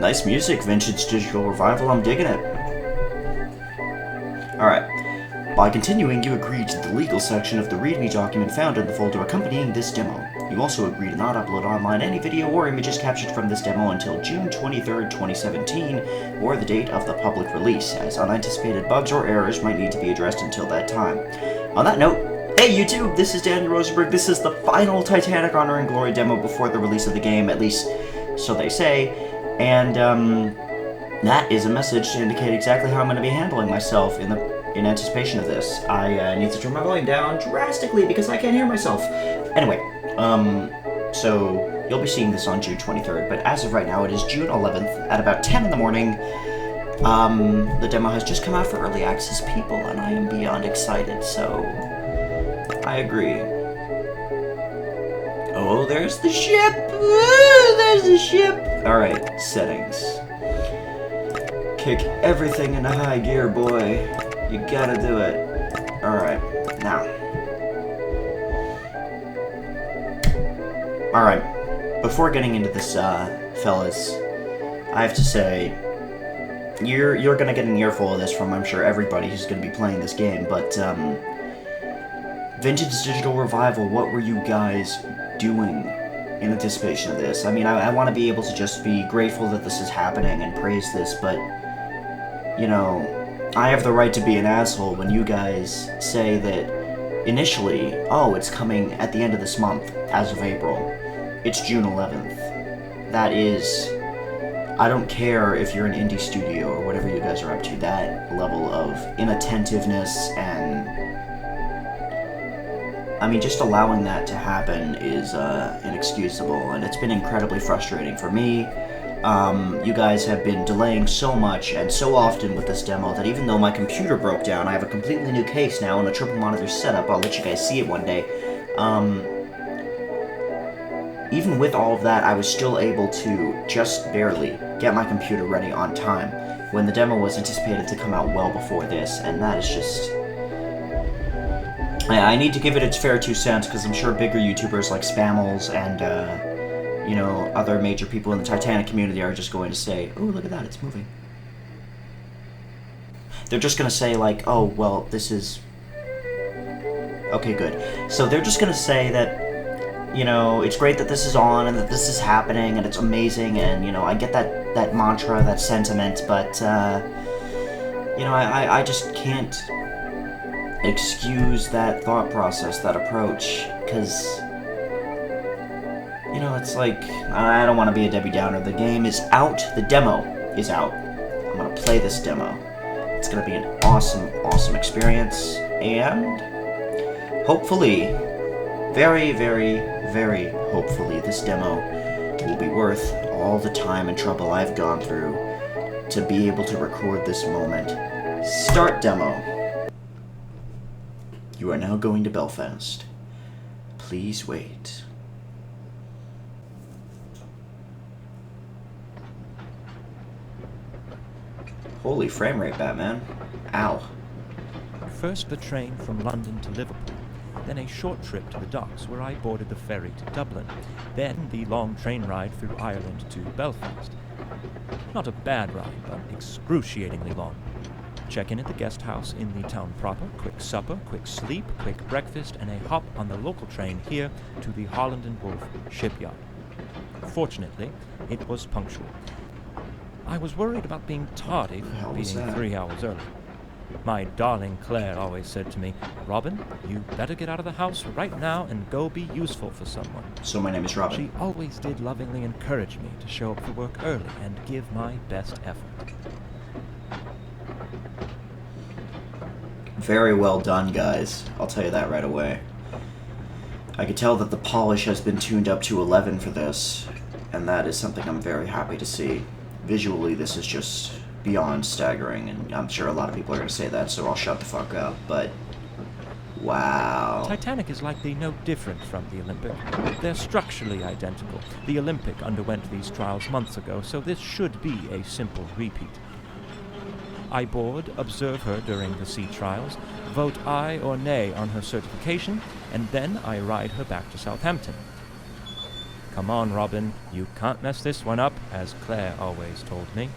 Nice music, vintage digital revival, I'm digging it. Alright. By continuing, you agreed to the legal section of the README document found in the folder accompanying this demo. You also agree to not upload online any video or images captured from this demo until June 23rd, 2017, or the date of the public release, as unanticipated bugs or errors might need to be addressed until that time. On that note, hey YouTube, this is Daniel Rosenberg. This is the final Titanic Honor and Glory demo before the release of the game, at least so they say, and that is a message to indicate exactly how I'm going to be handling myself in anticipation of this. I need to turn my volume down drastically because I can't hear myself. Anyway, so you'll be seeing this on June 23rd, but as of right now, it is June 11th at about 10 in the morning. The demo has just come out for early access people, and I am beyond excited, so I agree. Oh, there's the ship! Ooh, there's the ship! Alright, settings. Kick everything into high gear, boy. You gotta do it. Alright, now. Alright, before getting into this, fellas, I have to say, you're gonna get an earful of this from, I'm sure, everybody who's gonna be playing this game, but, Vintage Digital Revival, what were you guys doing in anticipation of this? I mean, I want to be able to just be grateful that this is happening and praise this, but, you know, I have the right to be an asshole when you guys say that initially, oh, it's coming at the end of this month, as of April. It's June 11th. That is, I don't care if you're an indie studio or whatever you guys are up to, that level of inattentiveness and, I mean, just allowing that to happen is inexcusable, and it's been incredibly frustrating for me. You guys have been delaying so much and so often with this demo that even though my computer broke down, I have a completely new case now and a triple monitor setup. I'll let you guys see it one day. Even with all of that, I was still able to just barely get my computer ready on time when the demo was anticipated to come out well before this, and that is just... I need to give it its fair 2 cents, because I'm sure bigger YouTubers like Spammels and, you know, other major people in the Titanic community are just going to say, oh, look at that, it's moving. They're just going to say, like, oh, well, this is... Okay, good. So they're just going to say that, you know, it's great that this is on and that this is happening and it's amazing and, you know, I get that mantra, that sentiment, but, you know, I just can't excuse that thought process, that approach, because, you know, it's like, I don't want to be a Debbie Downer. The game is out, the demo is out. I'm going to play this demo. It's going to be an awesome, awesome experience, and hopefully, very, very, very hopefully, this demo will be worth all the time and trouble I've gone through to be able to record this moment. Start demo. You are now going to Belfast. Please wait. Holy frame rate, Batman. Ow. First the train from London to Liverpool, then a short trip to the docks where I boarded the ferry to Dublin, then the long train ride through Ireland to Belfast. Not a bad ride, but excruciatingly long. Check in at the guest house in the town proper, quick supper, quick sleep, quick breakfast, and a hop on the local train here to the Holland and Wolff shipyard. Fortunately, it was punctual. I was worried about being tardy for being 3 hours early. My darling Claire always said to me, Robin, you better get out of the house right now and go be useful for someone. So my name is Robin. She always did lovingly encourage me to show up for work early and give my best effort. Very well done, guys. I'll tell you that right away. I could tell that the polish has been tuned up to 11 for this, and that is something I'm very happy to see. Visually, this is just beyond staggering, and I'm sure a lot of people are going to say that, so I'll shut the fuck up, but... Wow. Titanic is likely no different from the Olympic. They're structurally identical. The Olympic underwent these trials months ago, so this should be a simple repeat. I board, observe her during the sea trials, vote aye or nay on her certification, and then I ride her back to Southampton. Come on, Robin, you can't mess this one up, as Claire always told me.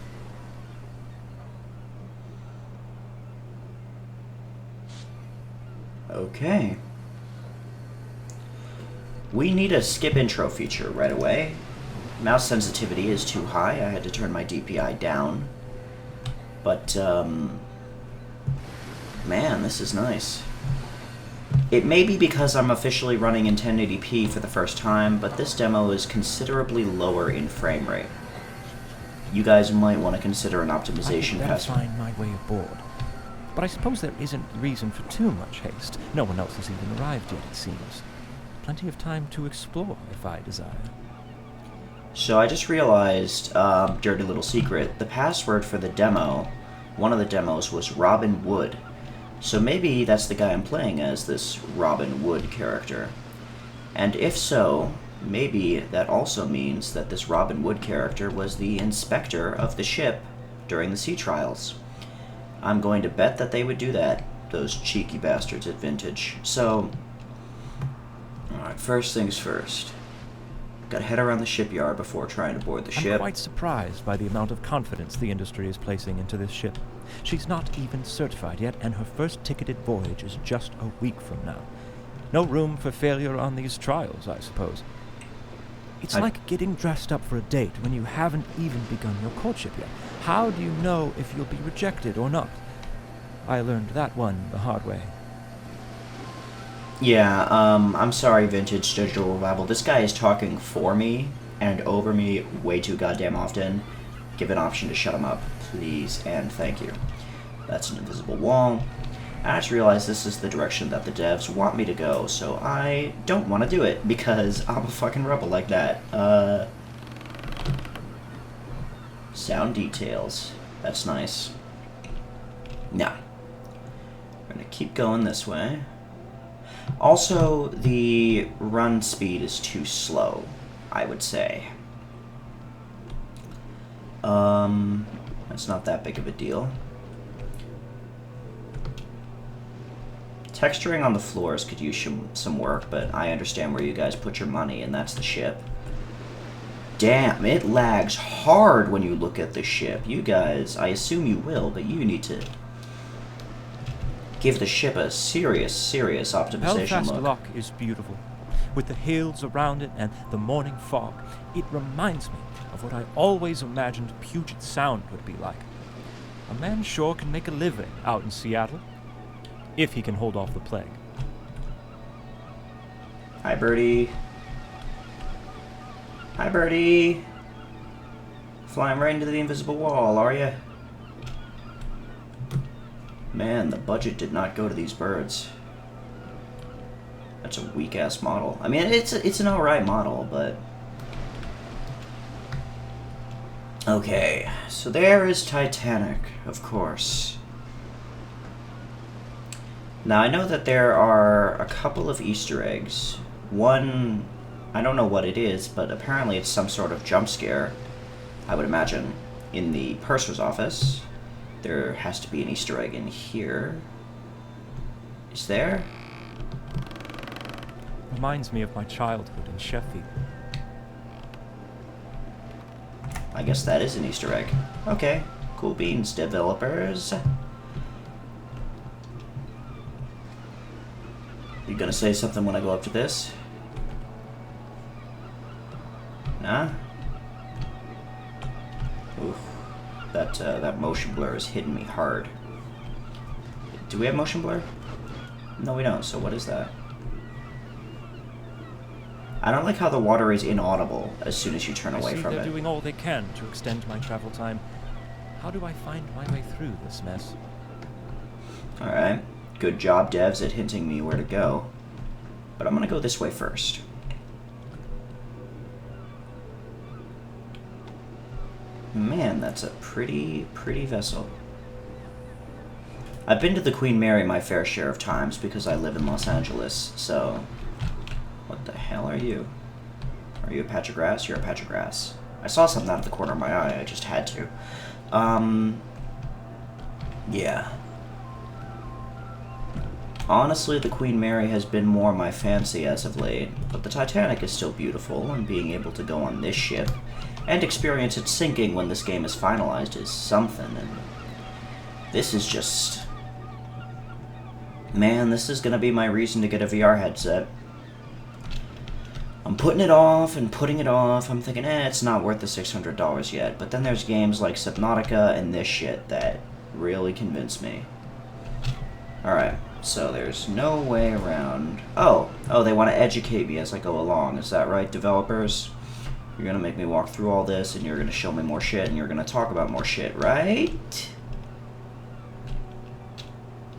Okay. We need a skip intro feature right away. Mouse sensitivity is too high. I had to turn my DPI down. But, man, this is nice. It may be because I'm officially running in 1080p for the first time, but this demo is considerably lower in frame rate. You guys might want to consider an optimization pass. I find my way aboard. But I suppose there isn't reason for too much haste. No one else has even arrived yet, it seems. Plenty of time to explore, if I desire. So I just realized, dirty little secret, the password for the demo, one of the demos, was Robin Wood. So maybe that's the guy I'm playing as, this Robin Wood character. And if so, maybe that also means that this Robin Wood character was the inspector of the ship during the sea trials. I'm going to bet that they would do that, those cheeky bastards at Vintage. So, alright, first things first. Gotta head around the shipyard before trying to board the ship. I'm quite surprised by the amount of confidence the industry is placing into this ship. She's not even certified yet, and her first ticketed voyage is just a week from now. No room for failure on these trials, I suppose. It's like getting dressed up for a date when you haven't even begun your courtship yet. How do you know if you'll be rejected or not? I learned that one the hard way. Yeah, I'm sorry, Vintage Digital Revival. This guy is talking for me and over me way too goddamn often. Give an option to shut him up, please, and thank you. That's an invisible wall. I just realized this is the direction that the devs want me to go, so I don't want to do it, because I'm a fucking rebel like that. Sound details. That's nice. Now, we're gonna keep going this way. Also, the run speed is too slow, I would say. That's not that big of a deal. Texturing on the floors could use some work, but I understand where you guys put your money, and that's the ship. Damn, it lags hard when you look at the ship. You guys, I assume you will, but you need to give the ship a serious optimization Belfast look. Lock is beautiful. With the hills around it and the morning fog, it reminds me of what I always imagined Puget Sound would be like. A man sure can make a living out in Seattle, if he can hold off the plague. Hi, Birdie. Hi, Birdie. Flying right into the invisible wall, are ya? Man, the budget did not go to these birds. That's a weak-ass model. I mean, it's an alright model, but... Okay, so there is Titanic, of course. Now, I know that there are a couple of Easter eggs. One, I don't know what it is, but apparently it's some sort of jump scare, I would imagine, in the purser's office. There has to be an Easter egg in here. Is there? Reminds me of my childhood in Sheffield. I guess that is an Easter egg. Okay, cool beans, developers. You gonna say something when I go up to this? Nah? Oof. That motion blur is hitting me hard. Do we have motion blur? No, we don't, so what is that? I don't like how the water is inaudible as soon as you turn away from They're it. doing all they can to extend my travel time. How do I find my way through this mess? Alright. Good job, devs, at hinting me where to go. But I'm gonna go this way first. Man, that's a pretty vessel. I've been to the Queen Mary my fair share of times because I live in Los Angeles, so... What the hell are you? Are you a patch of grass? You're a patch of grass. I saw something out of the corner of my eye, I just had to. Yeah. Honestly, the Queen Mary has been more my fancy as of late, but the Titanic is still beautiful, and being able to go on this ship and experience it sinking when this game is finalized is something, and this is just... Man, this is gonna be my reason to get a VR headset. I'm putting it off and putting it off. I'm thinking, it's not worth the $600 yet, but then there's games like Subnautica and this shit that really convince me. Alright. So there's no way around... Oh, they want to educate me as I go along. Is that right, developers? You're going to make me walk through all this, and you're going to show me more shit, and you're going to talk about more shit, right?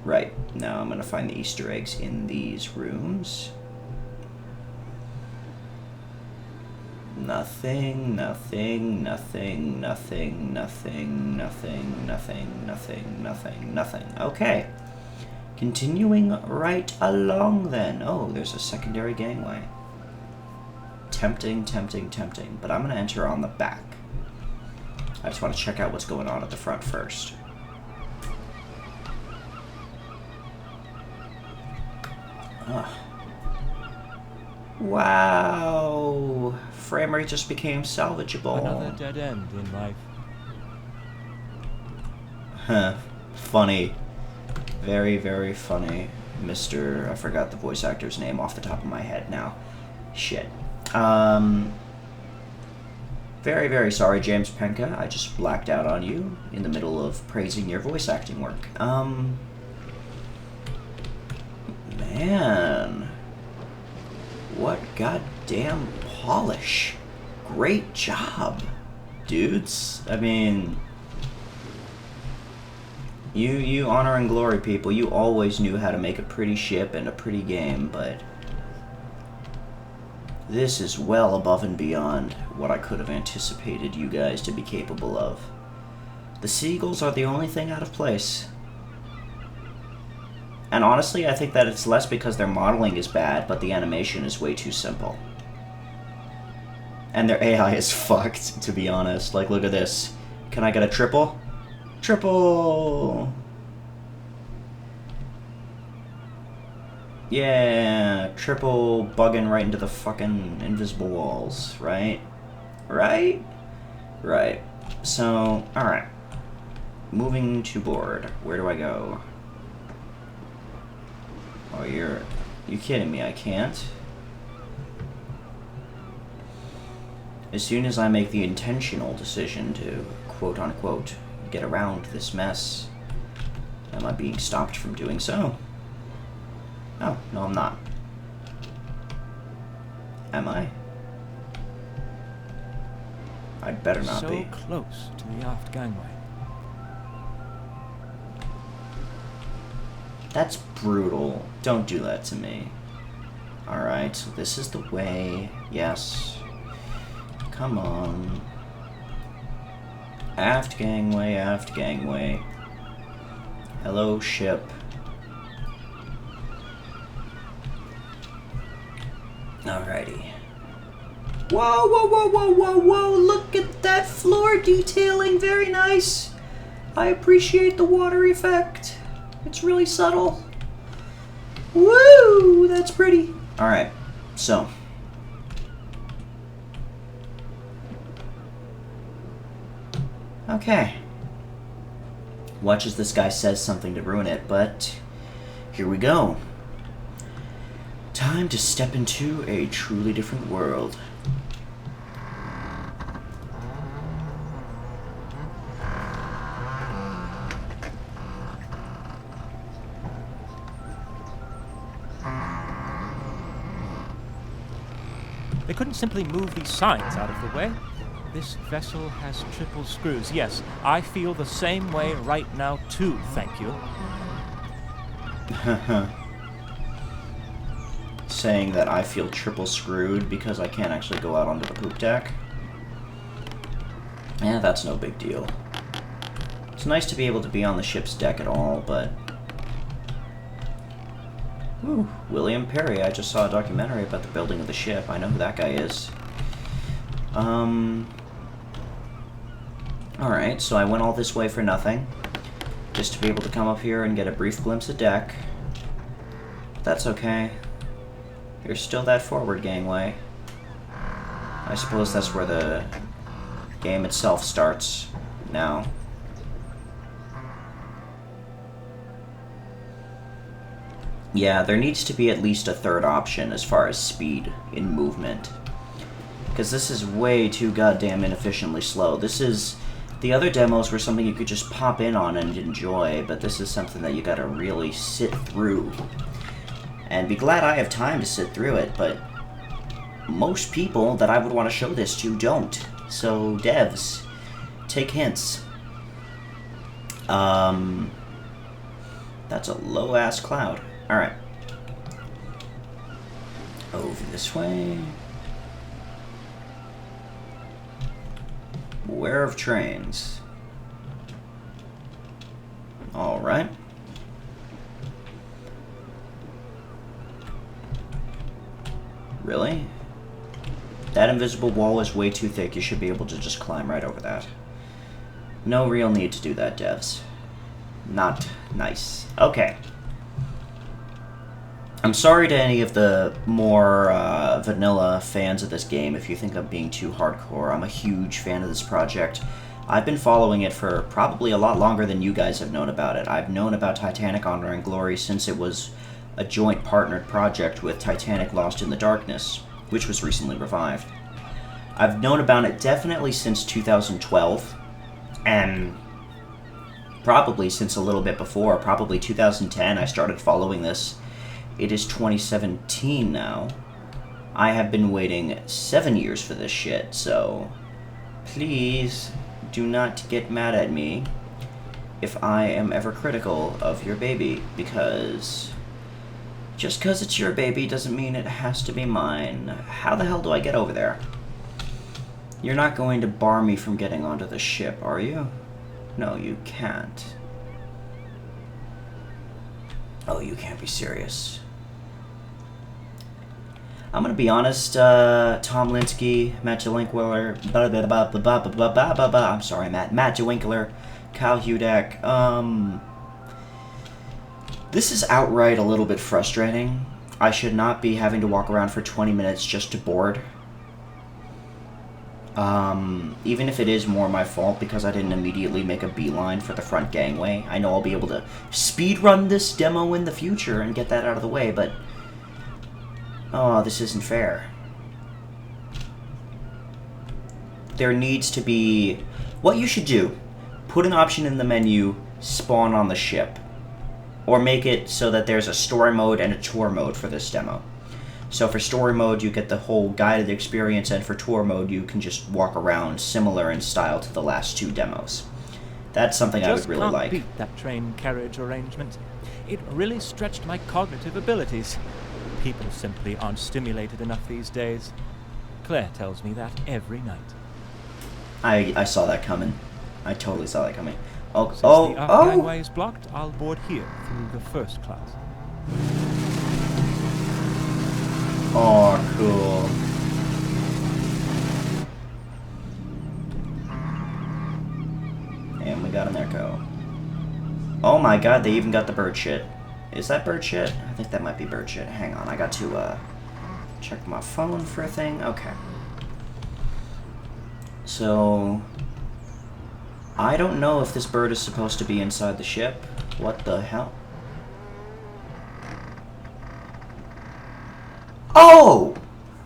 Right. Now I'm going to find the Easter eggs in these rooms. Nothing, nothing, nothing, nothing, nothing, nothing, nothing, nothing, nothing, nothing. Okay. Continuing right along, then. Oh, there's a secondary gangway. Tempting, tempting, tempting. But I'm going to enter on the back. I just want to check out what's going on at the front first. Oh. Wow. Frame rate just became salvageable. Another dead end in life. Huh. Funny. Very, very funny. I forgot the voice actor's name off the top of my head now. Shit. Very, very sorry, James Penka. I just blacked out on you in the middle of praising your voice acting work. Man. What goddamn polish. Great job, dudes. I mean... You honor and glory people, you always knew how to make a pretty ship and a pretty game, but this is well above and beyond what I could have anticipated you guys to be capable of. The seagulls are the only thing out of place. And honestly, I think that it's less because their modeling is bad, but the animation is way too simple. And their AI is fucked, to be honest. Like, look at this. Can I get a triple? Triple! Yeah, triple bugging right into the fucking invisible walls, right? Right? Right. So, alright. Moving to board. Where do I go? Oh, you kidding me, I can't? As soon as I make the intentional decision to, quote-unquote, get around this mess, am I being stopped from doing so? Oh, no, I'm not. Am I? I'd better not be. So close to the aft gangway. That's brutal. Don't do that to me. Alright, so this is the way. Yes. Come on. Aft gangway, aft gangway. Hello, ship. Alrighty. Whoa, whoa, whoa, whoa, whoa, whoa! Look at that floor detailing! Very nice! I appreciate the water effect. It's really subtle. Woo! That's pretty. Alright, so. Okay. Watch as this guy says something to ruin it, but here we go. Time to step into a truly different world. They couldn't simply move these signs out of the way. This vessel has triple screws. Yes, I feel the same way right now too, thank you. Saying that I feel triple screwed because I can't actually go out onto the poop deck. Yeah, that's no big deal. It's nice to be able to be on the ship's deck at all, but... Ooh, William Perry. I just saw a documentary about the building of the ship. I know who that guy is. Alright, so I went all this way for nothing. Just to be able to come up here and get a brief glimpse of deck. That's okay. There's still that forward gangway. I suppose that's where the game itself starts now. Yeah, there needs to be at least a third option as far as speed in movement. Because this is way too goddamn inefficiently slow. This is... The other demos were something you could just pop in on and enjoy, but this is something that you gotta really sit through. And be glad I have time to sit through it, but most people that I would want to show this to don't. So, devs, take hints. That's a low-ass cloud. Alright. Over this way. Beware of trains. Alright. Really? That invisible wall is way too thick. You should be able to just climb right over that. No real need to do that, devs. Not nice. Okay. I'm sorry to any of the more vanilla fans of this game if you think I'm being too hardcore. I'm a huge fan of this project. I've been following it for probably a lot longer than you guys have known about it. I've known about Titanic Honor and Glory since it was a joint partnered project with Titanic Lost in the Darkness, which was recently revived. I've known about it definitely since 2012, and probably since a little bit before, probably 2010 I started following this. It is 2017 now. I have been waiting 7 years for this shit, so please do not get mad at me if I am ever critical of your baby, because just because it's your baby doesn't mean it has to be mine. How the hell do I get over there? You're not going to bar me from getting onto the ship, are you? No, you can't. Oh, you can't be serious. I'm gonna be honest, Tom Linsky, Matt DeWinkler, I'm sorry, Matt DeWinkler, Kyle Hudak, this is outright a little bit frustrating. I should not be having to walk around for 20 minutes just to board. Even if it is more my fault because I didn't immediately make a beeline for the front gangway. I know I'll be able to speedrun this demo in the future and get that out of the way, but oh, this isn't fair. There needs to be... What you should do, put an option in the menu, spawn on the ship. Or make it so that there's a story mode and a tour mode for this demo. So for story mode, you get the whole guided experience, and for tour mode, you can just walk around, similar in style to the last two demos. That's something I would really like. Just can't beat that train carriage arrangement. It really stretched my cognitive abilities. People simply aren't stimulated enough these days. Claire tells me that every night. I saw that coming. I totally saw that coming. Since the gangway is blocked, I'll board here through the first class. Oh, cool. And we got an echo. Oh my god, they even got the bird shit. Is that bird shit? I think that might be bird shit. Hang on, I got to check my phone for a thing. Okay. So I don't know if this bird is supposed to be inside the ship. What the hell? Oh!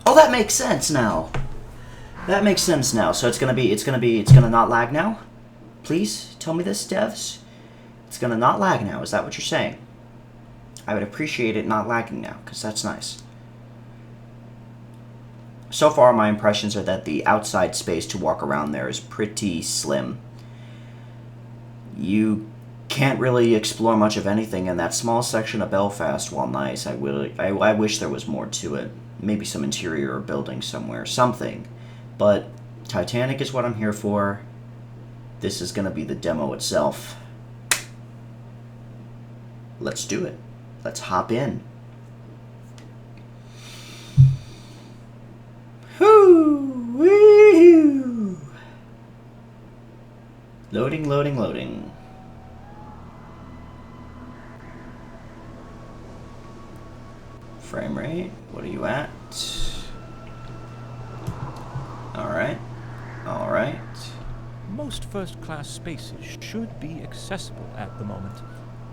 Oh, that makes sense now. That makes sense now. So it's gonna not lag now? Please tell me this, devs. It's gonna not lag now. Is that what you're saying? I would appreciate it not lagging now, because that's nice. So far, my impressions are that the outside space to walk around there is pretty slim. You can't really explore much of anything in that small section of Belfast. While nice, I wish there was more to it. Maybe some interior building somewhere, something. But Titanic is what I'm here for. This is going to be the demo itself. Let's do it. Let's hop in. Woo! Loading, loading, loading. Frame rate, what are you at? Alright. Alright. Most first-class spaces should be accessible at the moment,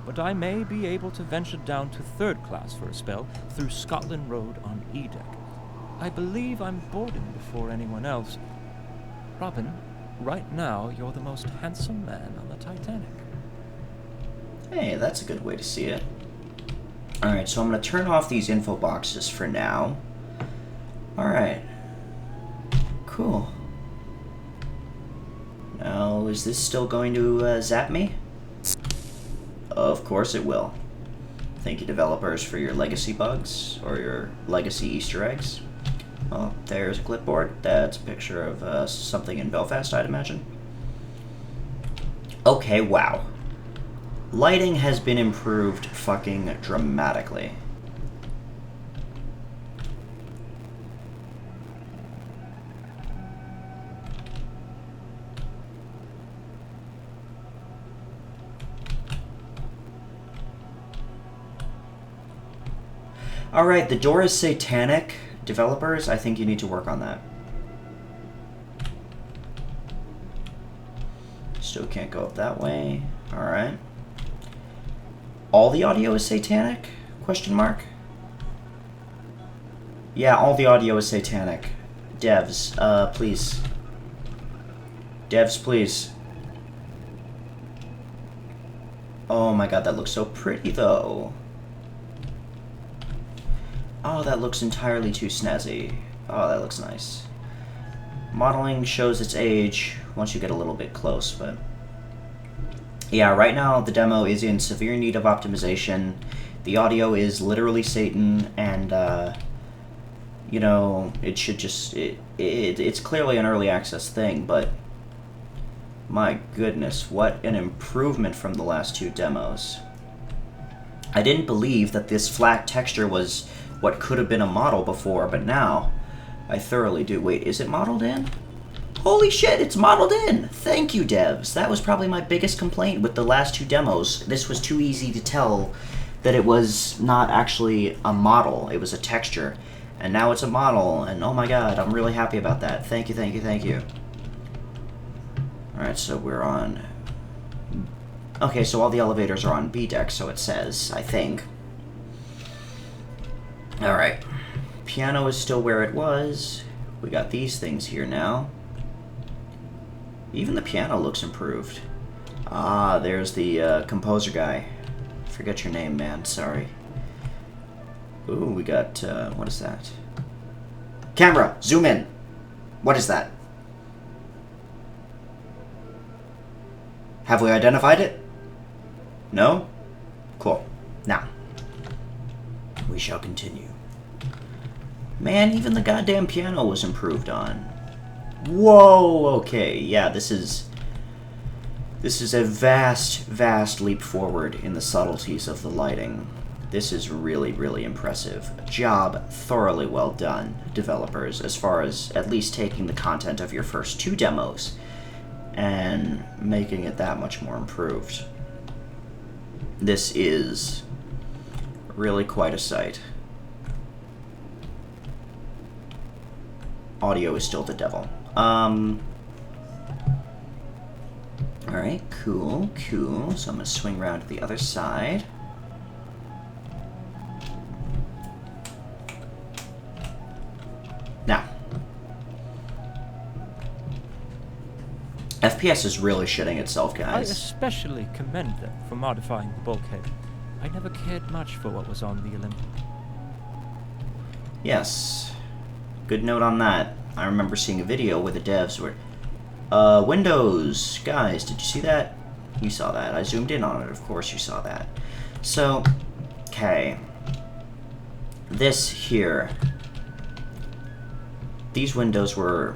but I may be able to venture down to third class for a spell through Scotland Road on E-Deck. I believe I'm boarding before anyone else. Robin, right now you're the most handsome man on the Titanic. Hey, that's a good way to see it. Alright, so I'm going to turn off these info boxes for now. Alright. Cool. Now, is this still going to zap me? Of course it will. Thank you, developers, for your legacy bugs, or your legacy Easter eggs. Well, there's a clipboard. That's a picture of something in Belfast, I'd imagine. Okay, wow. Lighting has been improved fucking dramatically. Alright, the door is satanic. Developers, I think you need to work on that. Still can't go up that way. Alright. All the audio is satanic? Question mark? Yeah, all the audio is satanic. Devs, please. Devs, please. Oh my god, that looks so pretty, though. Oh, that looks entirely too snazzy. Oh, that looks nice. Modeling shows its age once you get a little bit close, but... yeah, right now the demo is in severe need of optimization. The audio is literally Satan, and, you know, it should just... It's clearly an early access thing, but... my goodness, what an improvement from the last two demos. I didn't believe that this flat texture was what could have been a model before, but now I thoroughly do. Wait, is it modeled in? Holy shit, it's modeled in! Thank you, devs. That was probably my biggest complaint with the last two demos. This was too easy to tell that it was not actually a model. It was a texture. And now it's a model, and oh my god, I'm really happy about that. Thank you, thank you, thank you. Alright, so we're on... okay, so all the elevators are on B deck, so it says, I think. Alright. Piano is still where it was. We got these things here now. Even the piano looks improved. Ah, there's the composer guy. Forget your name, man. Sorry. Ooh, we got, what is that? Camera! Zoom in! What is that? Have we identified it? No? Cool. Now, we shall continue. Man, even the goddamn piano was improved on. Whoa, okay, yeah, this is a vast, vast leap forward in the subtleties of the lighting. This is really, really impressive. Job thoroughly well done, developers, as far as at least taking the content of your first two demos and making it that much more improved. This is really quite a sight. Audio is still the devil. Alright, cool, cool. So I'm gonna swing around to the other side. Now, FPS is really shitting itself, guys. I especially commend them for modifying the bulkhead. I never cared much for what was on the Olympic. Yes. Good note on that. I remember seeing a video where the devs were... Windows! Guys, did you see that? You saw that. I zoomed in on it, of course you saw that. So, okay. This here. These windows were...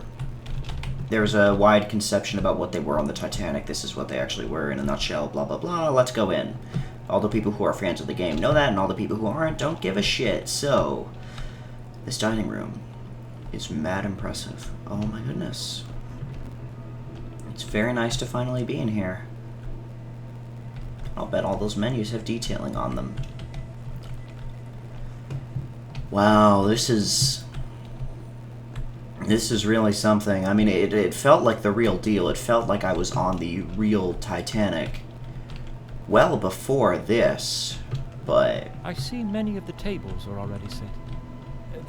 there was a wide conception about what they were on the Titanic. This is what they actually were in a nutshell, blah blah blah. Let's go in. All the people who are fans of the game know that, and all the people who aren't don't give a shit. So, this dining room is mad impressive. Oh my goodness. It's very nice to finally be in here. I'll bet all those menus have detailing on them. Wow, this is really something. I mean, it felt like the real deal. It felt like I was on the real Titanic well before this, but... I see many of the tables are already set.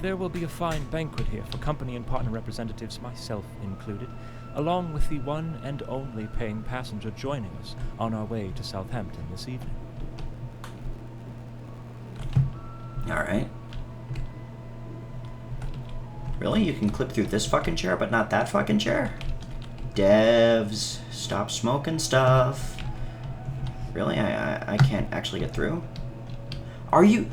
There will be a fine banquet here for company and partner representatives, myself included, along with the one and only paying passenger joining us on our way to Southampton this evening. Alright. Really? You can clip through this fucking chair, but not that fucking chair? Devs, stop smoking stuff. Really? I can't actually get through? Are you...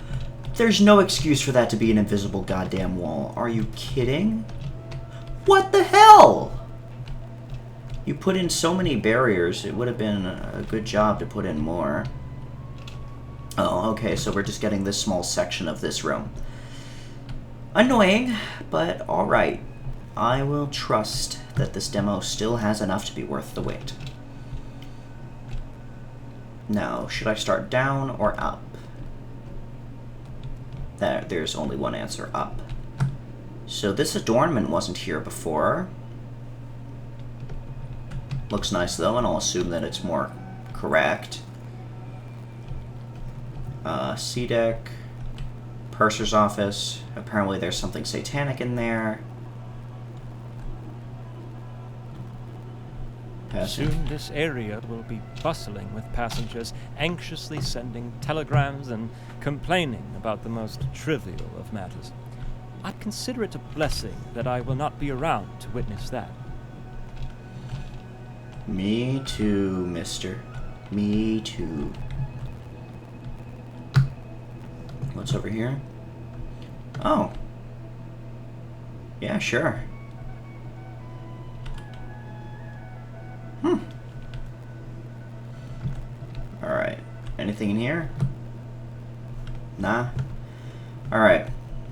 There's no excuse for that to be an invisible goddamn wall. Are you kidding? What the hell? You put in so many barriers, it would have been a good job to put in more. Oh, okay, so we're just getting this small section of this room. Annoying, but alright. I will trust that this demo still has enough to be worth the wait. Now, should I start down or up? There's only one answer, up. So this adornment wasn't here before. Looks nice though, and I'll assume that it's more correct. C-deck, purser's office. Apparently there's something satanic in there. Soon this area will be bustling with passengers anxiously sending telegrams and complaining about the most trivial of matters. I consider it a blessing that I will not be around to witness that. Me too, mister. Me too. What's over here? Oh. Yeah, sure. Alright. Anything in here? Nah. Alright.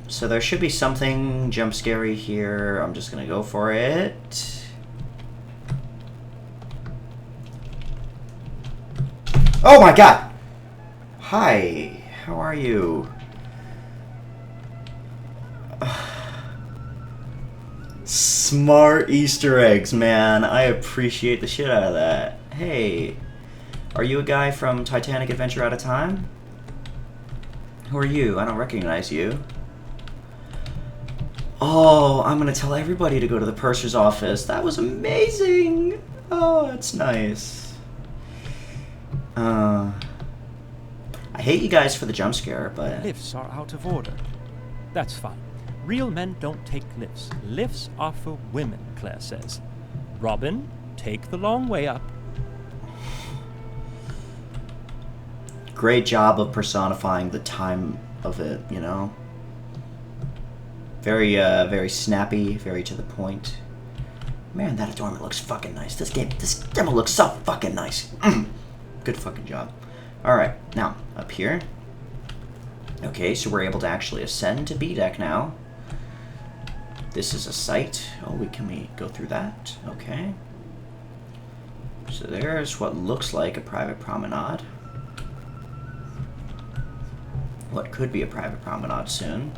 So there should be something jump scary here. I'm just gonna go for it. Oh my god! Hi. How are you? Smart Easter eggs, man. I appreciate the shit out of that. Hey, are you a guy from Titanic Adventure Out of Time? Who are you? I don't recognize you. Oh, I'm gonna tell everybody to go to the purser's office. That was amazing. Oh, that's nice. I hate you guys for the jump scare, but... Lifts are out of order. That's fine. Real men don't take lifts. Lifts are for women, Claire says. Robin, take the long way up. Great job of personifying the time of it, you know? Very, very snappy, very to the point. Man, that adornment looks fucking nice. This demo looks so fucking nice. Good fucking job. Alright, now, up here. Okay, so we're able to actually ascend to B deck now. This is a site. Oh, can we go through that? Okay. So there's what looks like a private promenade. What could be a private promenade soon.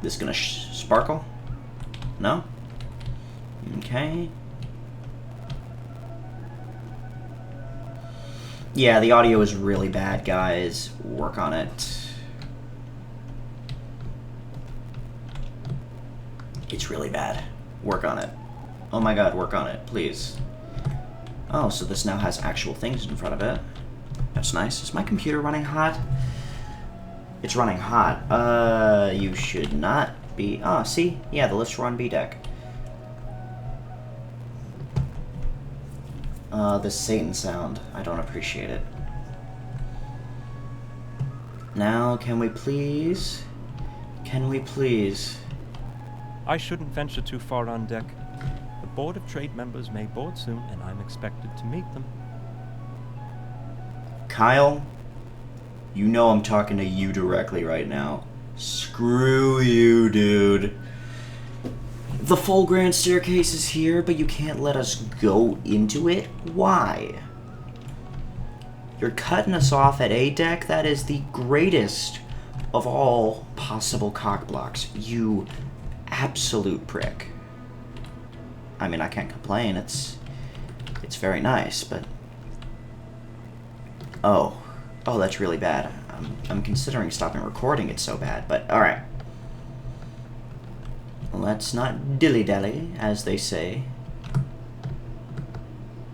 This gonna sparkle? No? Okay. Yeah, the audio is really bad, guys. Work on it. It's really bad. Work on it. Oh my god, work on it, please. Oh, so this now has actual things in front of it. That's nice. Is my computer running hot? It's running hot. You should not be... Ah, see? Yeah, the lifts were on B deck. The Satan sound. I don't appreciate it. Now, can we please... Can we please... I shouldn't venture too far on deck. The Board of Trade members may board soon, and I'm expected to meet them. Kyle, you know I'm talking to you directly right now. Screw you, dude. The full grand staircase is here, but you can't let us go into it? Why? You're cutting us off at A deck? That is the greatest of all possible cock blocks, you absolute prick. I mean, I can't complain. It's very nice, but oh, that's really bad. I'm considering stopping recording. It's so bad, but all right. Let's not dilly-dally, as they say.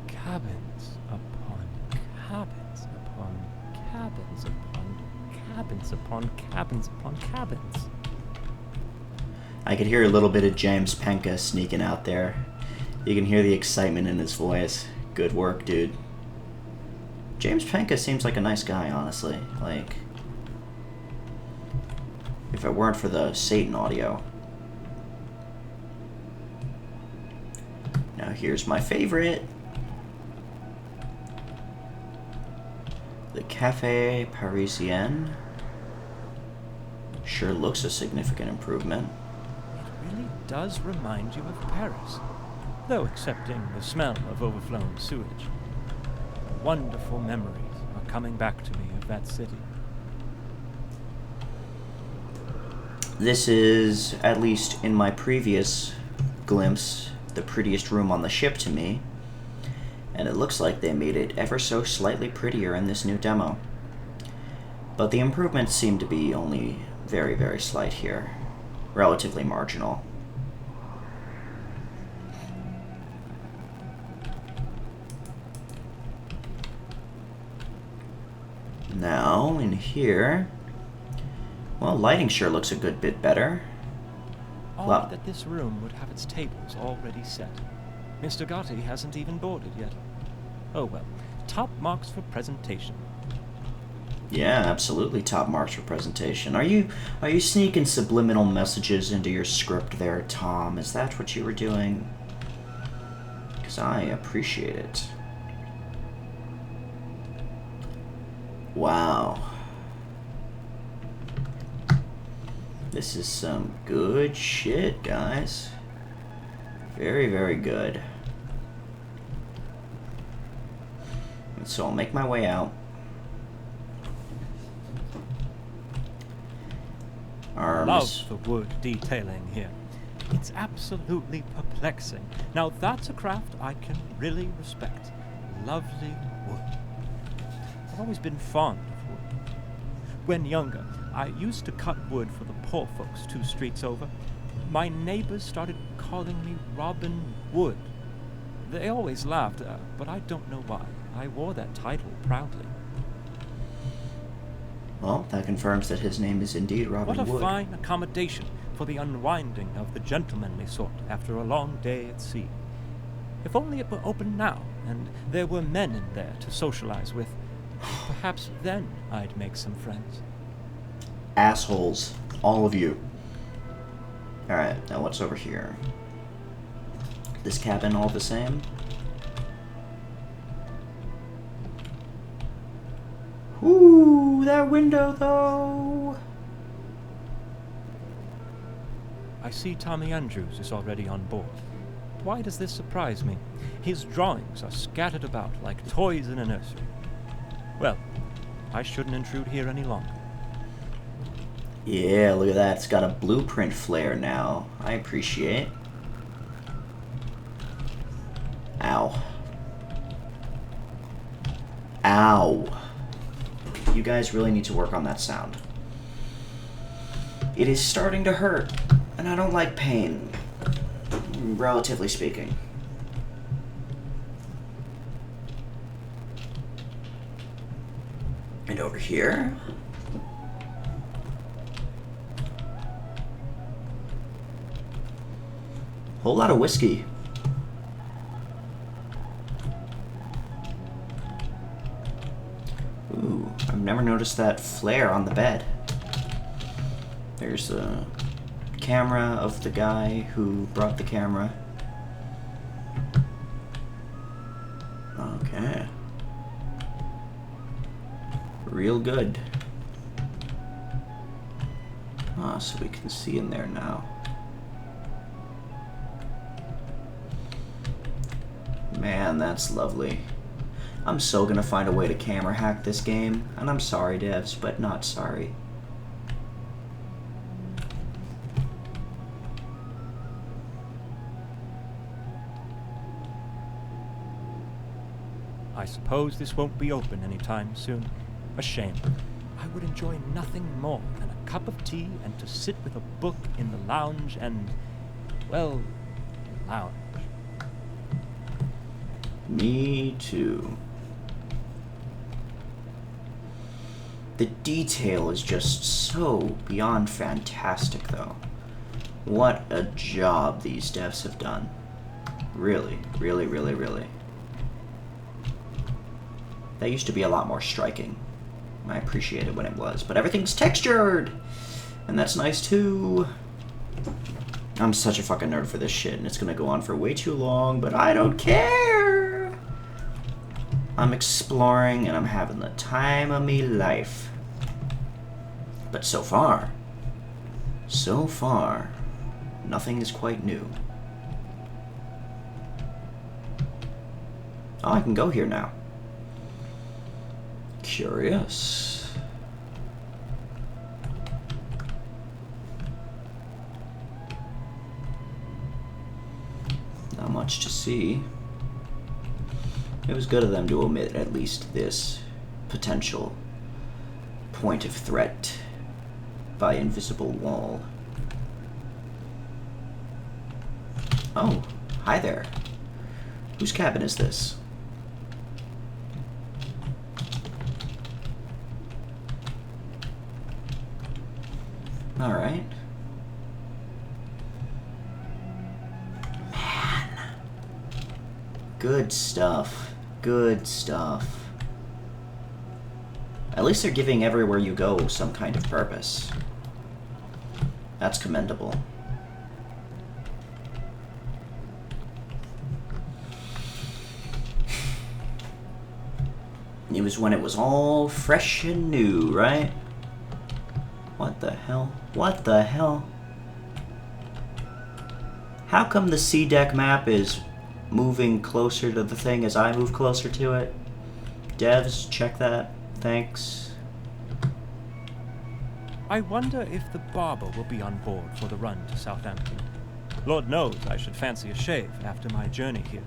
Cabins upon cabins upon cabins upon cabins upon cabins upon cabins. I could hear a little bit of James Penka sneaking out there. You can hear the excitement in his voice. Good work, dude. James Penka seems like a nice guy, honestly. Like, if it weren't for the Satan audio. Now here's my favorite. The Café Parisien. Sure looks a significant improvement. It really does remind you of Paris, though excepting the smell of overflown sewage. Wonderful memories are coming back to me of that city. This is, at least in my previous glimpse, the prettiest room on the ship to me, and it looks like they made it ever so slightly prettier in this new demo. But the improvements seem to be only very, very slight here. Relatively marginal. Now, in here, well, lighting sure looks a good bit better. Odd that this room would have its tables already set. Mr. Gotti hasn't even boarded yet. Oh well, top marks for presentation. Yeah, absolutely top marks for presentation. Are you sneaking subliminal messages into your script there, Tom? Is that what you were doing? Because I appreciate it. Wow. This is some good shit, guys. Very, very good. And so I'll make my way out. Love the wood detailing here. It's absolutely perplexing. Now that's a craft I can really respect. Lovely wood. I've always been fond of wood. When younger, I used to cut wood for the poor folks 2 streets over. My neighbors started calling me Robin Wood. They always laughed, but I don't know why. I wore that title proudly. Well, that confirms that his name is indeed Robin Wood. What a fine accommodation for the unwinding of the gentlemanly sort after a long day at sea. If only it were open now, and there were men in there to socialize with. Perhaps then I'd make some friends. Assholes. All of you. Alright, now what's over here? This cabin all the same? Ooh, that window though! I see Tommy Andrews is already on board. Why does this surprise me? His drawings are scattered about like toys in a nursery. Well, I shouldn't intrude here any longer. Yeah, look at that. It's got a blueprint flare now. I appreciate. Ow. Ow. You guys really need to work on that sound. It is starting to hurt, and I don't like pain, relatively speaking. And over here? Whole lot of whiskey. Ooh, I've never noticed that flare on the bed. There's a camera of the guy who brought the camera. Okay. Real good. Ah, so we can see in there now. Man, that's lovely. I'm so gonna find a way to camera hack this game, and I'm sorry, devs, but not sorry. I suppose this won't be open anytime soon. A shame. I would enjoy nothing more than a cup of tea and to sit with a book in the lounge and, well, lounge. Me too. The detail is just so beyond fantastic, though. What a job these devs have done. Really, really, really, really. That used to be a lot more striking. I appreciate it when it was, but everything's textured! And that's nice too. I'm such a fucking nerd for this shit, and it's gonna go on for way too long, but I don't care! I'm exploring, and I'm having the time of me life. But so far, nothing is quite new. Oh, I can go here now. Curious. Not much to see. It was good of them to omit at least this potential point of threat by invisible wall. Oh, hi there. Whose cabin is this? All right. Man. Good stuff. Good stuff. At least they're giving everywhere you go some kind of purpose. That's commendable. It was when it was all fresh and new, right? What the hell? What the hell? How come the sea deck map is moving closer to the thing as I move closer to it? Devs, check that. Thanks. I wonder if the barber will be on board for the run to Southampton. Lord knows I should fancy a shave after my journey here.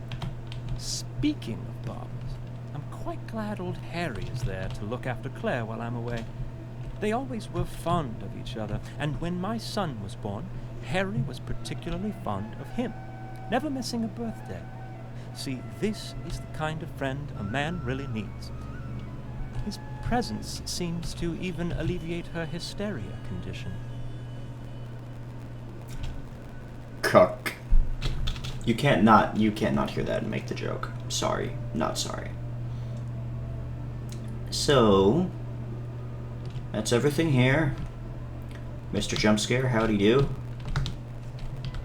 Speaking of barbers, I'm quite glad old Harry is there to look after Claire while I'm away. They always were fond of each other, and when my son was born, Harry was particularly fond of him, never missing a birthday. See, this is the kind of friend a man really needs. His presence seems to even alleviate her hysteria condition. Cuck. You can't not hear that and make the joke. Sorry, not sorry. So, that's everything here. Mr. Jumpscare, howdy do.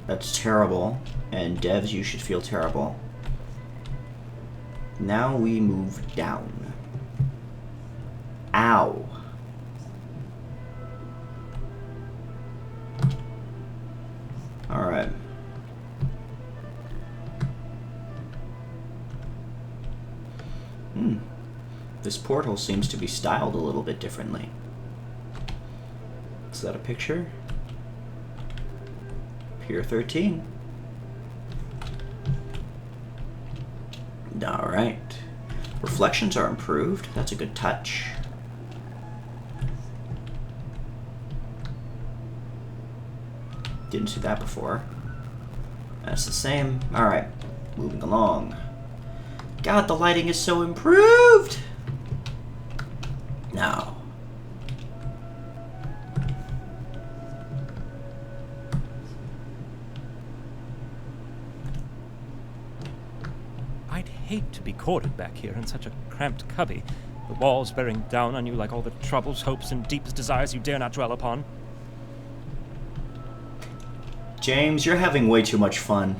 That's terrible. And devs, you should feel terrible. Now we move down. Ow. Alright. This portal seems to be styled a little bit differently. Is that a picture? Pier 13. Alright. Reflections are improved. That's a good touch. Didn't see that before. That's the same. Alright. Moving along. God, the lighting is so improved! Now. I'd hate to be corded back here in such a cramped cubby, the walls bearing down on you like all the troubles, hopes, and deepest desires you dare not dwell upon. James, you're having way too much fun.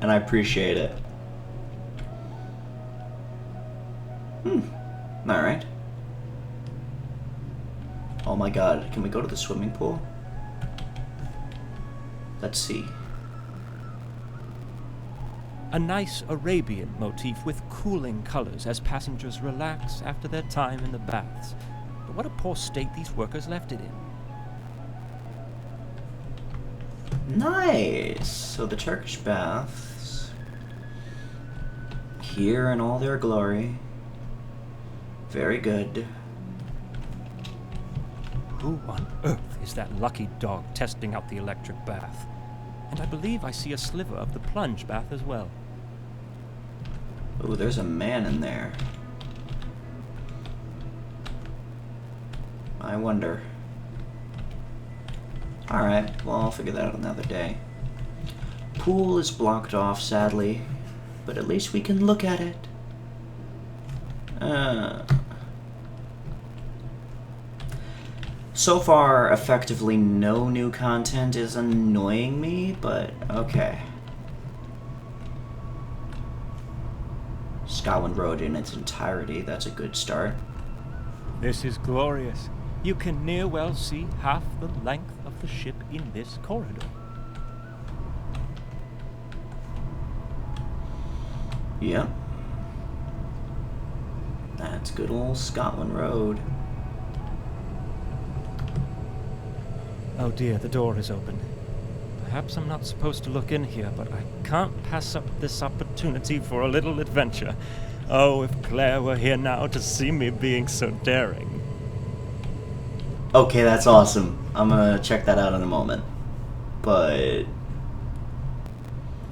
And I appreciate it. Alright. Oh my god, can we go to the swimming pool? Let's see. A nice Arabian motif with cooling colors as passengers relax after their time in the baths. But what a poor state these workers left it in. Nice! So the Turkish baths here in all their glory. Very good. Who on earth is that lucky dog testing out the electric bath? And I believe I see a sliver of the plunge bath as well. Ooh, there's a man in there. I wonder. Alright, well, I'll figure that out another day. Pool is blocked off, sadly, but at least we can look at it. So far, effectively no new content is annoying me, but okay. Scotland Road in its entirety, that's a good start. This is glorious. You can near well see half the length of the ship in this corridor. Yep. That's good old Scotland Road. Oh dear, the door is open. Perhaps I'm not supposed to look in here, but I can't pass up this opportunity for a little adventure. Oh, if Claire were here now to see me being so daring. Okay, that's awesome. I'm gonna check that out in a moment. But...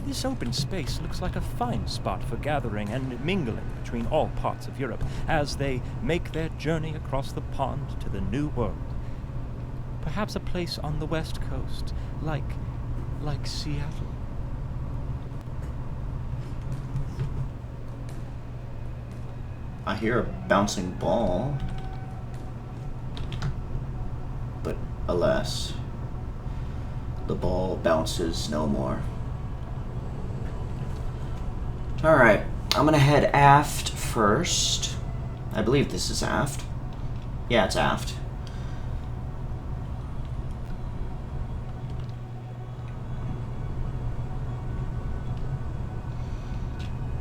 This open space looks like a fine spot for gathering and mingling between all parts of Europe as they make their journey across the pond to the New World. Perhaps a place on the West Coast, like Seattle. I hear a bouncing ball. But alas, the ball bounces no more. Alright, I'm gonna head aft first. I believe this is aft. Yeah, it's aft.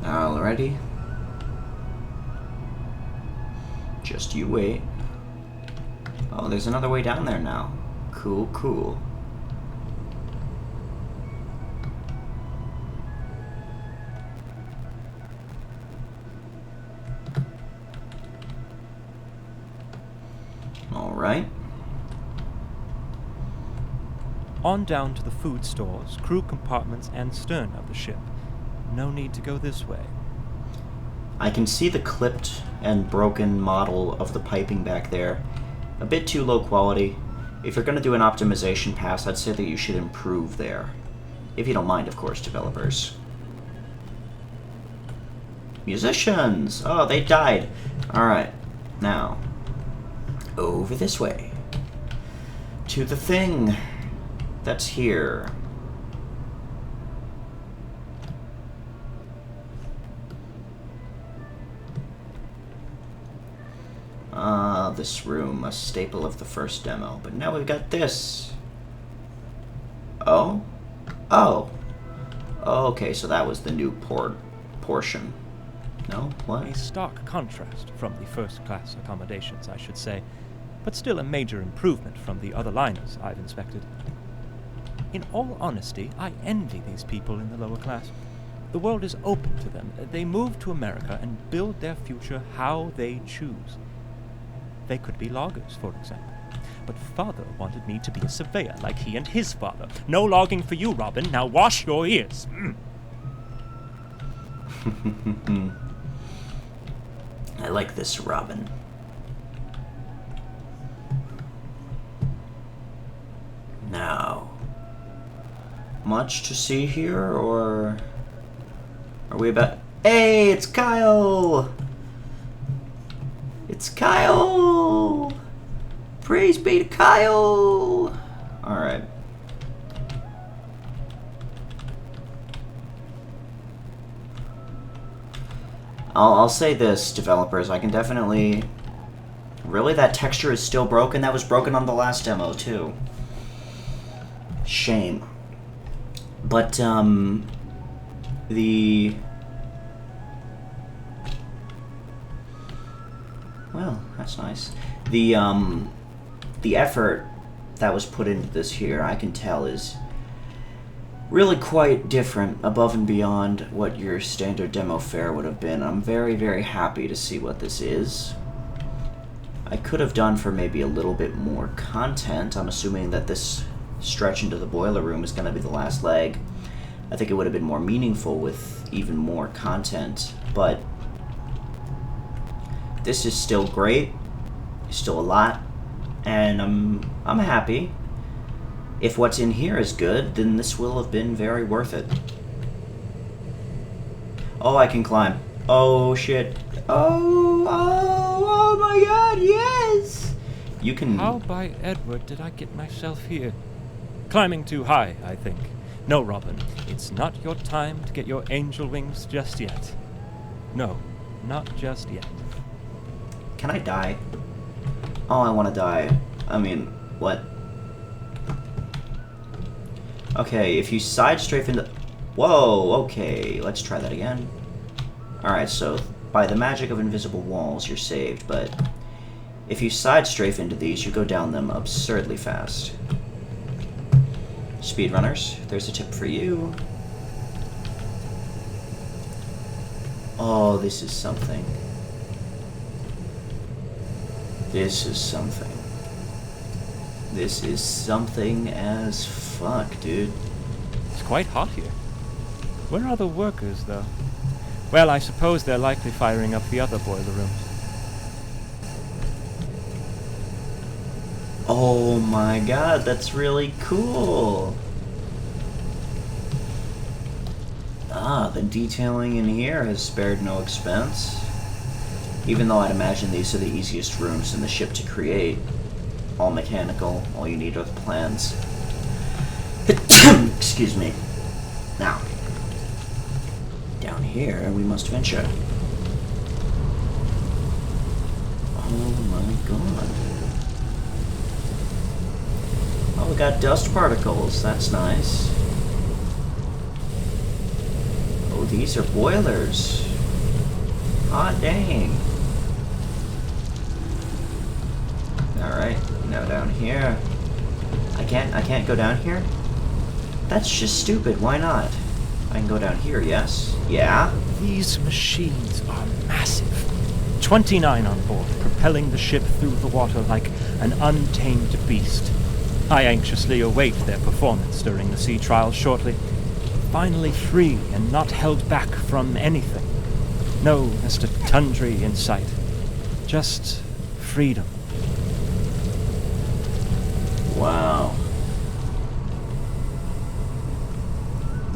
Alrighty. Just you wait. Oh, there's another way down there now. Cool, cool. Alright. On down to the food stores, crew compartments, and stern of the ship. No need to go this way. I can see the clipped and broken model of the piping back there. A bit too low quality. If you're going to do an optimization pass, I'd say that you should improve there. If you don't mind, of course, developers. Musicians! Oh, they died. Alright, now, over this way. To the thing that's here. This room, a staple of the first demo. But now we've got this. Oh? Oh. Okay, so that was the new portion. No? What? A stark contrast from the first-class accommodations, I should say, but still a major improvement from the other liners I've inspected. In all honesty, I envy these people in the lower class. The world is open to them. They move to America and build their future how they choose. They could be loggers, for example. But father wanted me to be a surveyor like he and his father. No logging for you, Robin. Now wash your ears. I like this, Robin. Now, much to see here, or are we about... Hey, it's Kyle! It's Kyle! Praise be to Kyle! Alright. I'll say this, developers, I can definitely... Really, that texture is still broken? That was broken on the last demo, too. Shame. But, well, that's nice. The effort that was put into this here, I can tell, is really quite different, above and beyond what your standard demo fare would have been. I'm very, very happy to see what this is. I could have done for maybe a little bit more content. I'm assuming that this stretch into the boiler room is going to be the last leg. I think it would have been more meaningful with even more content, but this is still great. Still a lot, and I'm happy. If what's in here is good, then this will have been very worth it. Oh, I can climb. Oh, shit. Oh my god, yes! You can... How by Edward did I get myself here? Climbing too high, I think. No, Robin, it's not your time to get your angel wings just yet. No, not just yet. Can I die? Oh, I want to die. I mean, what? Okay, if you side strafe into... Whoa, okay, let's try that again. Alright, so by the magic of invisible walls, you're saved, but if you side strafe into these, you go down them absurdly fast. Speedrunners, there's a tip for you. Oh, this is something. This is something. This is something as fuck, dude. It's quite hot here. Where are the workers, though? Well, I suppose they're likely firing up the other boiler rooms. Oh my god, that's really cool. Ah, the detailing in here has spared no expense. Even though I'd imagine these are the easiest rooms in the ship to create. All mechanical, all you need are the plans. Excuse me. Now, down here we must venture. Oh my god. Oh, we got dust particles, that's nice. Oh, these are boilers. Hot dang. Alright, now down here. I can't go down here? That's just stupid, why not? I can go down here, yes? Yeah? These machines are massive. 29 on board, propelling the ship through the water like an untamed beast. I anxiously await their performance during the sea trials shortly. Finally free and not held back from anything. No Mr. Tundry in sight. Just freedom. Wow.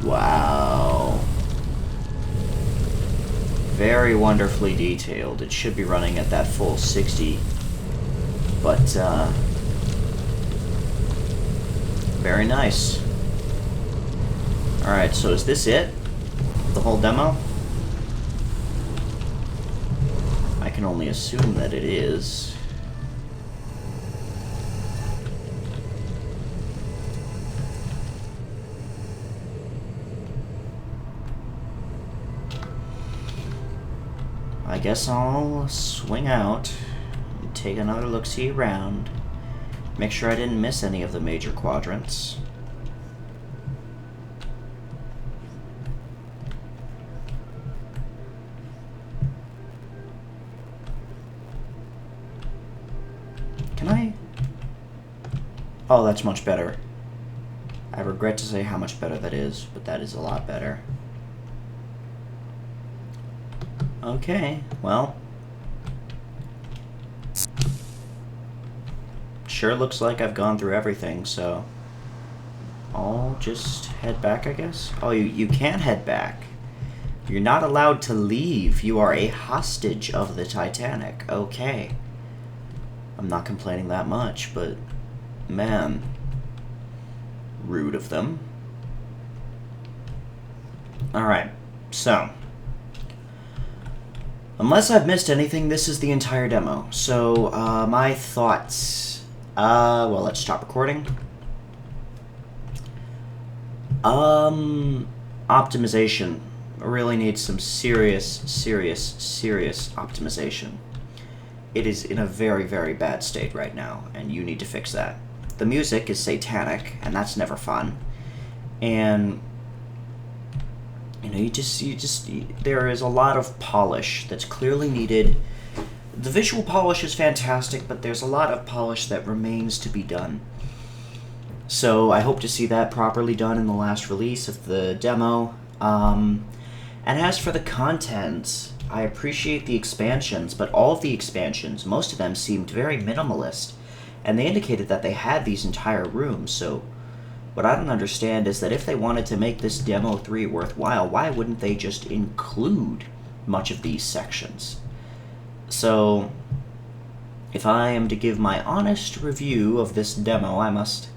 Wow. Very wonderfully detailed. It should be running at that full 60. But, very nice. Alright, so is this it? The whole demo? I can only assume that it is. I guess I'll swing out and take another look-see around. Make sure I didn't miss any of the major quadrants. Can I? Oh, that's much better. I regret to say how much better that is, but that is a lot better. Okay, well. Sure looks like I've gone through everything, so I'll just head back, I guess? Oh, you can't head back. You're not allowed to leave. You are a hostage of the Titanic. Okay. I'm not complaining that much, but man, rude of them. Alright, so unless I've missed anything, this is the entire demo. So, my thoughts. Well, let's stop recording. Optimization. Really needs some serious optimization. It is in a very, very bad state right now, and you need to fix that. The music is satanic, and that's never fun. And You know, there is a lot of polish that's clearly needed. The visual polish is fantastic, but there's a lot of polish that remains to be done. So I hope to see that properly done in the last release of the demo. And as for the content, I appreciate the expansions, but all of the expansions, most of them seemed very minimalist, and they indicated that they had these entire rooms, so what I don't understand is that if they wanted to make this Demo 3 worthwhile, why wouldn't they just include much of these sections? So, if I am to give my honest review of this demo, I must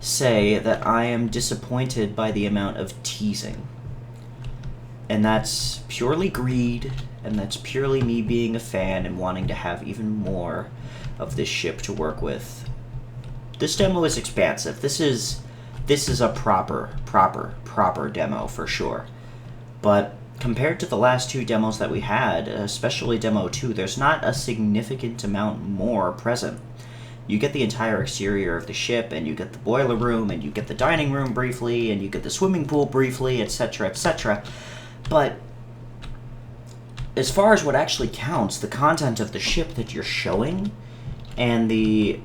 say that I am disappointed by the amount of teasing. And that's purely greed, and that's purely me being a fan and wanting to have even more of this ship to work with. This demo is expansive. This is a proper demo for sure. But compared to the last two demos that we had, especially Demo 2, there's not a significant amount more present. You get the entire exterior of the ship, and you get the boiler room, and you get the dining room briefly, and you get the swimming pool briefly, etc., etc. But as far as what actually counts, the content of the ship that you're showing, and the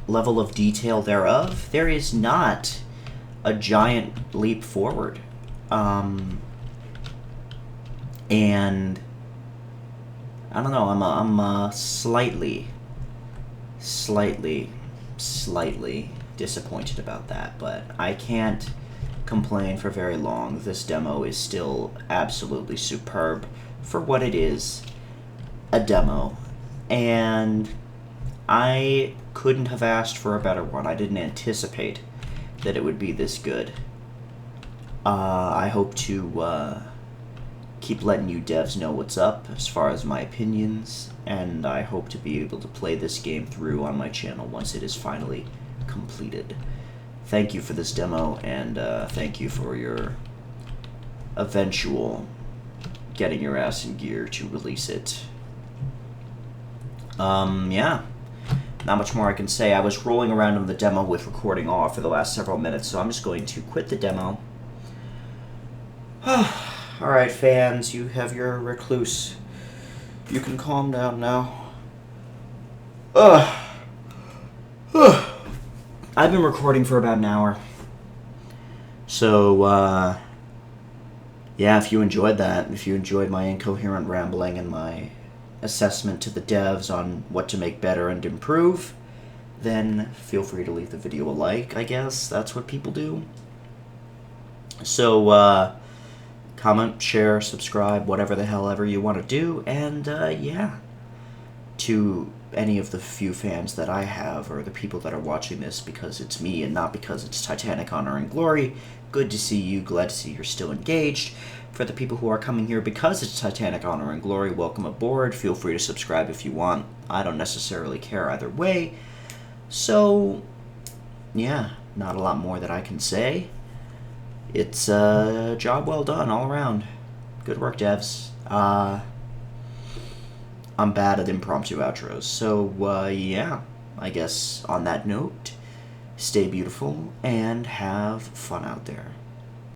level of detail thereof, there is not a giant leap forward. And I don't know, I'm slightly disappointed about that, but I can't complain for very long. This demo is still absolutely superb for what it is, a demo, and I couldn't have asked for a better one. I didn't anticipate that it would be this good. I hope to keep letting you devs know what's up as far as my opinions, and I hope to be able to play this game through on my channel once it is finally completed. Thank you for this demo, and thank you for your eventual getting your ass in gear to release it. Yeah. Not much more I can say. I was rolling around in the demo with recording off for the last several minutes, so I'm just going to quit the demo. Alright, fans, you have your recluse. You can calm down now. I've been recording for about an hour. So, yeah, if you enjoyed that, if you enjoyed my incoherent rambling and my assessment to the devs on what to make better and improve, then feel free to leave the video a like, I guess. That's what people do. So, comment, share, subscribe, whatever the hell ever you want to do, and, yeah. To any of the few fans that I have, or the people that are watching this because it's me and not because it's Titanic Honor and Glory, good to see you, glad to see you're still engaged. For the people who are coming here because it's Titanic Honor and Glory, welcome aboard. Feel free to subscribe if you want. I don't necessarily care either way. So, yeah, not a lot more that I can say. It's a job well done all around. Good work, devs. I'm bad at impromptu outros, so, yeah, I guess on that note, stay beautiful and have fun out there.